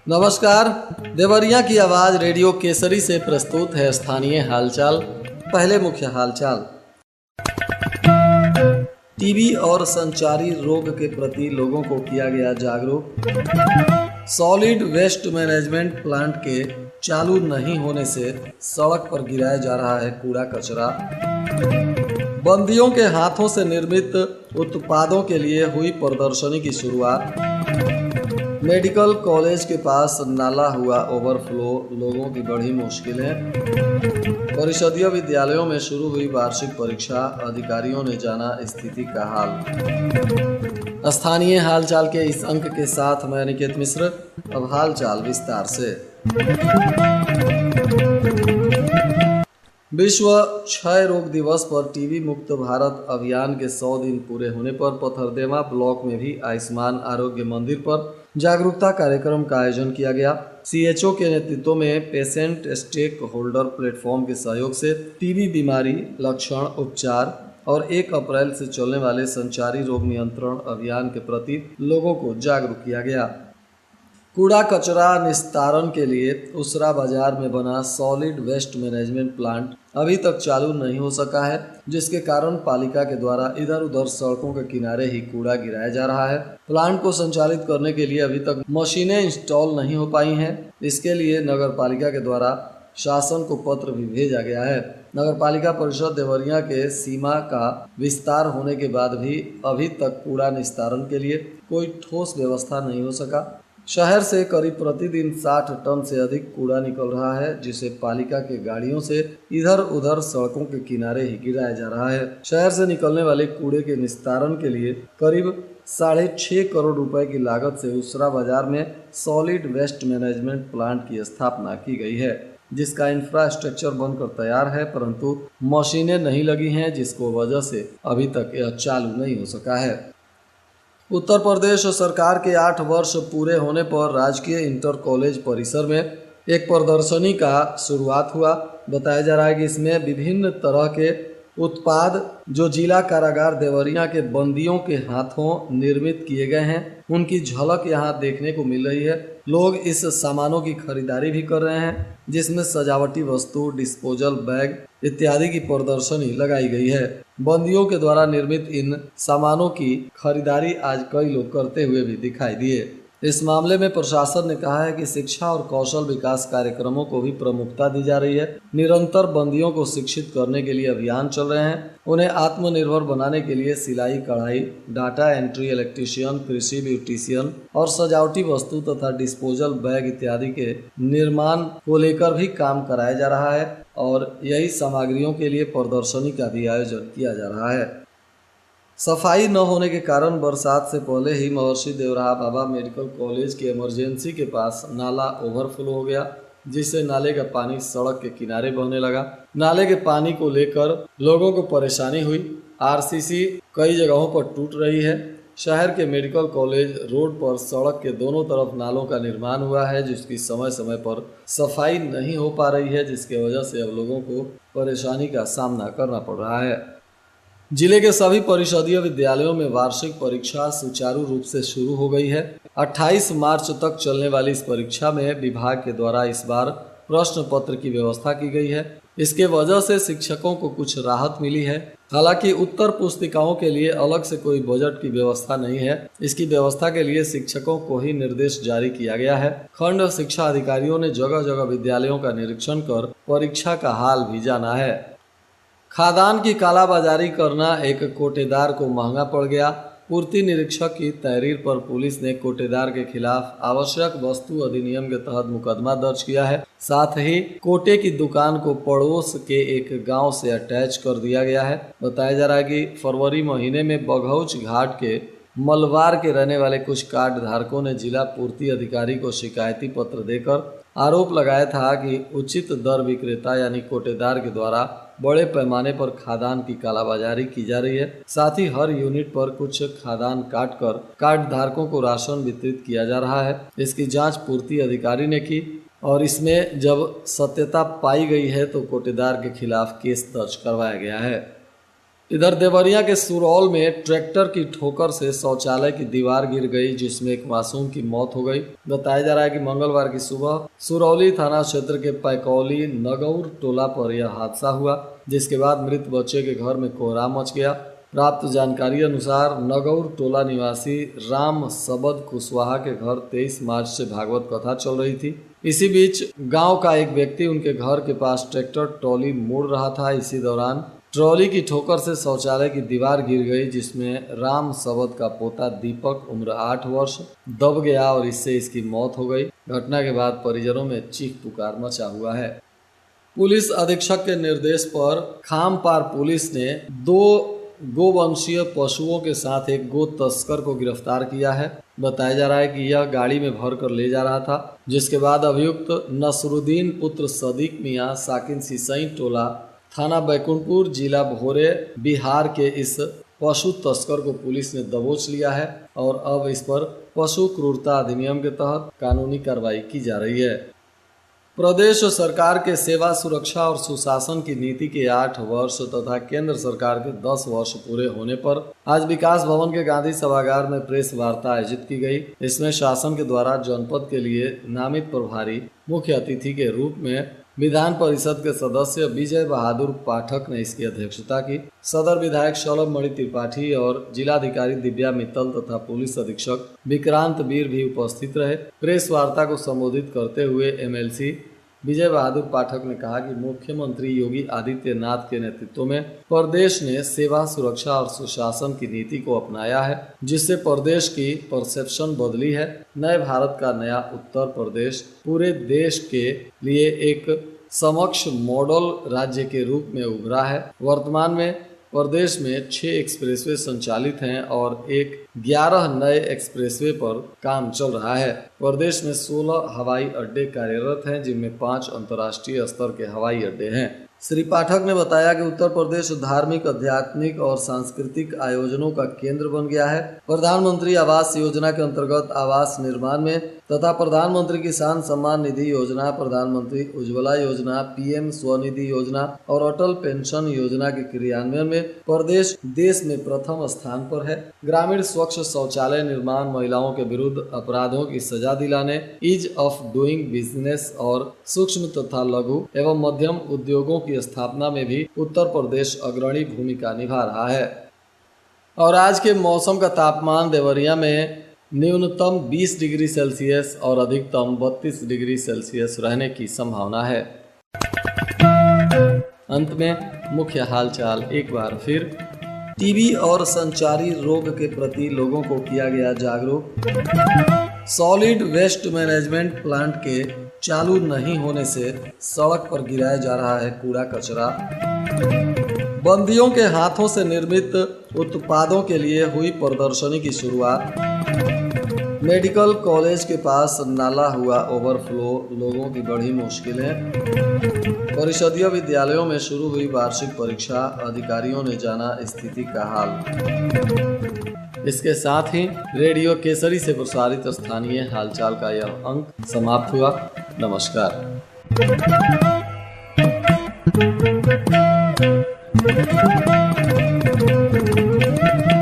नमस्कार। देवरिया की आवाज रेडियो केसरी से प्रस्तुत है स्थानीय हालचाल। पहले मुख्य हालचाल। टीबी और संचारी रोग के प्रति लोगों को किया गया जागरूक। सॉलिड वेस्ट मैनेजमेंट प्लांट के चालू नहीं होने से सड़क पर गिराया जा रहा है कूड़ा कचरा। बंदियों के हाथों से निर्मित उत्पादों के लिए हुई प्रदर्शनी की शुरुआत। मेडिकल कॉलेज के पास नाला हुआ ओवरफ्लो, लोगों की बढ़ी मुश्किलें। परिषदीय विद्यालयों में शुरू हुई वार्षिक परीक्षा, अधिकारियों ने जाना स्थिति का हाल। स्थानीय हालचाल के इस अंक के साथ मैं अनिकेत मिश्र। अब हालचाल विस्तार से। विश्व क्षय रोग दिवस पर टीबी मुक्त भारत अभियान के 100 दिन पूरे होने पर पथरदेवा ब्लॉक में भी आयुष्मान आरोग्य मंदिर पर जागरूकता कार्यक्रम का आयोजन किया गया। सीएचओ के नेतृत्व में पेशेंट स्टेक होल्डर प्लेटफॉर्म के सहयोग से टीबी बीमारी, लक्षण, उपचार और 1 अप्रैल से चलने वाले संचारी रोग नियंत्रण अभियान के प्रति लोगों को जागरूक किया गया। कूड़ा कचरा निस्तारण के लिए उसरा बाजार में बना सॉलिड वेस्ट मैनेजमेंट प्लांट अभी तक चालू नहीं हो सका है, जिसके कारण पालिका के द्वारा इधर उधर सड़कों के किनारे ही कूड़ा गिराया जा रहा है। प्लांट को संचालित करने के लिए अभी तक मशीनें इंस्टॉल नहीं हो पाई हैं। इसके लिए नगर पालिका के द्वारा शासन को पत्र भी भेजा गया है। नगर पालिका परिषद देवरिया के सीमा का विस्तार होने के बाद भी अभी तक कूड़ा निस्तारण के लिए कोई ठोस व्यवस्था नहीं हो सका। शहर से करीब प्रतिदिन 60 टन से अधिक कूड़ा निकल रहा है, जिसे पालिका के गाड़ियों से इधर उधर सड़कों के किनारे ही गिराया जा रहा है। शहर से निकलने वाले कूड़े के निस्तारण के लिए करीब 6.5 करोड़ रुपए की लागत से उसरा बाजार में सॉलिड वेस्ट मैनेजमेंट प्लांट की स्थापना की गई है, जिसका इंफ्रास्ट्रक्चर बनकर तैयार है, परंतु मशीनें नहीं लगी हैं, जिसको वजह से अभी तक यह चालू नहीं हो सका है। उत्तर प्रदेश सरकार के 8 वर्ष पूरे होने पर राजकीय इंटर कॉलेज परिसर में एक प्रदर्शनी का शुरुआत हुआ। बताया जा रहा है कि इसमें विभिन्न तरह के उत्पाद जो जिला कारागार देवरिया के बंदियों के हाथों निर्मित किए गए हैं, उनकी झलक यहाँ देखने को मिल रही है। लोग इस सामानों की खरीदारी भी कर रहे हैं, जिसमें सजावटी वस्तु, डिस्पोजल बैग इत्यादि की प्रदर्शनी लगाई गई है। बंदियों के द्वारा निर्मित इन सामानों की खरीदारी आज कई लोग करते हुए भी दिखाई दिए। इस मामले में प्रशासन ने कहा है कि शिक्षा और कौशल विकास कार्यक्रमों को भी प्रमुखता दी जा रही है। निरंतर बंदियों को शिक्षित करने के लिए अभियान चल रहे हैं। उन्हें आत्मनिर्भर बनाने के लिए सिलाई कढ़ाई, डाटा एंट्री, इलेक्ट्रीशियन, कृषि ब्यूटिशियन और सजावटी वस्तु तथा डिस्पोजल बैग इत्यादि के निर्माण को लेकर भी काम कराया जा रहा है और यही सामग्रियों के लिए प्रदर्शनी का भी आयोजन किया जा रहा है। सफाई न होने के कारण बरसात से पहले ही महर्षि देवराहा बाबा मेडिकल कॉलेज के इमरजेंसी के पास नाला ओवरफ्लो हो गया, जिससे नाले का पानी सड़क के किनारे बहने लगा। नाले के पानी को लेकर लोगों को परेशानी हुई। आरसीसी कई जगहों पर टूट रही है। शहर के मेडिकल कॉलेज रोड पर सड़क के दोनों तरफ नालों का निर्माण हुआ है, जिसकी समय समय पर सफाई नहीं हो पा रही है, जिसके वजह से अब लोगों को परेशानी का सामना करना पड़ रहा है। जिले के सभी परिषदीय विद्यालयों में वार्षिक परीक्षा सुचारू रूप से शुरू हो गई है। 28 मार्च तक चलने वाली इस परीक्षा में विभाग के द्वारा इस बार प्रश्न पत्र की व्यवस्था की गई है। इसके वजह से शिक्षकों को कुछ राहत मिली है। हालांकि उत्तर पुस्तिकाओं के लिए अलग से कोई बजट की व्यवस्था नहीं है। इसकी व्यवस्था के लिए शिक्षकों को ही निर्देश जारी किया गया है। खंड शिक्षा अधिकारियों ने जगह जगह विद्यालयों का निरीक्षण कर परीक्षा का हाल भी जाना है। खादान की कालाबाजारी करना एक कोटेदार को महंगा पड़ गया। पूर्ति निरीक्षक की तहरीर पर पुलिस ने कोटेदार के खिलाफ आवश्यक वस्तु अधिनियम के तहत मुकदमा दर्ज किया है। साथ ही कोटे की दुकान को पड़ोस के एक गांव से अटैच कर दिया गया है। बताया जा रहा है कि फरवरी महीने में बघौच घाट के मलवार के रहने वाले कुछ कार्ड धारकों ने जिला पूर्ति अधिकारी को शिकायती पत्र देकर आरोप लगाया था कि उचित दर विक्रेता यानी कोटेदार के द्वारा बड़े पैमाने पर खादान की कालाबाजारी की जा रही है। साथ ही हर यूनिट पर कुछ खादान काटकर कार्ड धारकों को राशन वितरित किया जा रहा है। इसकी जांच पूर्ति अधिकारी ने की और इसमें जब सत्यता पाई गई है तो कोटेदार के खिलाफ केस दर्ज करवाया गया है। इधर देवरिया के सुरौल में ट्रैक्टर की ठोकर से शौचालय की दीवार गिर गई, जिसमें एक मासूम की मौत हो गई। बताया जा रहा है कि मंगलवार की सुबह सुरौली थाना क्षेत्र के पैकौली नगौर टोला पर यह हादसा हुआ, जिसके बाद मृत बच्चे के घर में कोहराम मच गया। प्राप्त जानकारी अनुसार नगौर टोला निवासी राम सबद कुशवाहा के घर 23 मार्च से भागवत कथा चल रही थी। इसी बीच गांव का एक व्यक्ति उनके घर के पास ट्रैक्टर ट्रॉली मोड़ रहा था। इसी दौरान ट्रॉली की ठोकर से शौचालय की दीवार गिर गई, जिसमें राम सबद का पोता दीपक उम्र 8 वर्ष दब गया और इससे इसकी मौत हो गई। घटना के बाद परिजनों में चीख पुकार मचा हुआ है। पुलिस अधीक्षक के निर्देश पर खामपार पुलिस ने 2 गोवंशीय पशुओं के साथ एक गो तस्कर को गिरफ्तार किया है। बताया जा रहा है कि यह गाड़ी में भर कर ले जा रहा था, जिसके बाद अभियुक्त नसरुद्दीन पुत्र सदीक मियाँ साकिन सिसई टोला थाना बैकुंठपुर जिला भोरे बिहार के इस पशु तस्कर को पुलिस ने दबोच लिया है और अब इस पर पशु क्रूरता अधिनियम के तहत कानूनी कार्रवाई की जा रही है। प्रदेश सरकार के सेवा सुरक्षा और सुशासन की नीति के 8 वर्ष तथा केंद्र सरकार के 10 वर्ष पूरे होने पर आज विकास भवन के गांधी सभागार में प्रेस वार्ता आयोजित की गई। इसमें शासन के द्वारा जनपद के लिए नामित प्रभारी मुख्य अतिथि के रूप में विधान परिषद के सदस्य विजय बहादुर पाठक ने इसकी अध्यक्षता की। सदर विधायक शलभ मणि त्रिपाठी और जिलाधिकारी दिव्या मित्तल तथा पुलिस अधीक्षक विक्रांत वीर भी उपस्थित रहे। प्रेस वार्ता को संबोधित करते हुए एमएलसी विजय बहादुर पाठक ने कहा कि मुख्यमंत्री योगी आदित्यनाथ के नेतृत्व में प्रदेश ने सेवा सुरक्षा और सुशासन की नीति को अपनाया है, जिससे प्रदेश की परसेप्शन बदली है। नए भारत का नया उत्तर प्रदेश पूरे देश के लिए एक समक्ष मॉडल राज्य के रूप में उभरा है। वर्तमान में प्रदेश में 6 एक्सप्रेसवे संचालित हैं और 11 नए एक्सप्रेसवे पर काम चल रहा है। प्रदेश में 16 हवाई अड्डे कार्यरत हैं, जिनमें 5 अंतर्राष्ट्रीय स्तर के हवाई अड्डे हैं। श्री पाठक ने बताया कि उत्तर प्रदेश धार्मिक, आध्यात्मिक और सांस्कृतिक आयोजनों का केंद्र बन गया है। प्रधानमंत्री आवास योजना के अंतर्गत आवास निर्माण में तथा प्रधानमंत्री किसान सम्मान निधि योजना, प्रधानमंत्री उज्ज्वला योजना, पीएम स्वनिधि योजना और अटल पेंशन योजना के क्रियान्वयन में प्रदेश देश में प्रथम स्थान पर है। ग्रामीण स्वच्छ शौचालय निर्माण, महिलाओं के विरुद्ध अपराधों की सजा दिलाने, ईज ऑफ डूइंग बिजनेस और सूक्ष्म तथा लघु एवं मध्यम उद्योगों की स्थापना में भी उत्तर प्रदेश अग्रणी भूमिका निभा रहा है। और आज के मौसम का तापमान देवरिया में न्यूनतम 20 डिग्री सेल्सियस और अधिकतम 32 डिग्री सेल्सियस रहने की संभावना है। अंत में मुख्य हालचाल एक बार फिर। टीबी और संचारी रोग के प्रति लोगों को किया गया जागरूक। सॉलिड वेस्ट मैनेजमेंट प्लांट के चालू नहीं होने से सड़क पर गिराया जा रहा है कूड़ा कचरा। बंदियों के हाथों से निर्मित उत्पादों के लिए हुई प्रदर्शनी की शुरुआत। मेडिकल कॉलेज के पास नाला हुआ ओवरफ्लो, लोगों की बढ़ी मुश्किलें। परिषदीय विद्यालयों में शुरू हुई वार्षिक परीक्षा, अधिकारियों ने जाना स्थिति का हाल। इसके साथ ही रेडियो केसरी से प्रसारित स्थानीय हालचाल का यह अंक समाप्त हुआ। नमस्कार।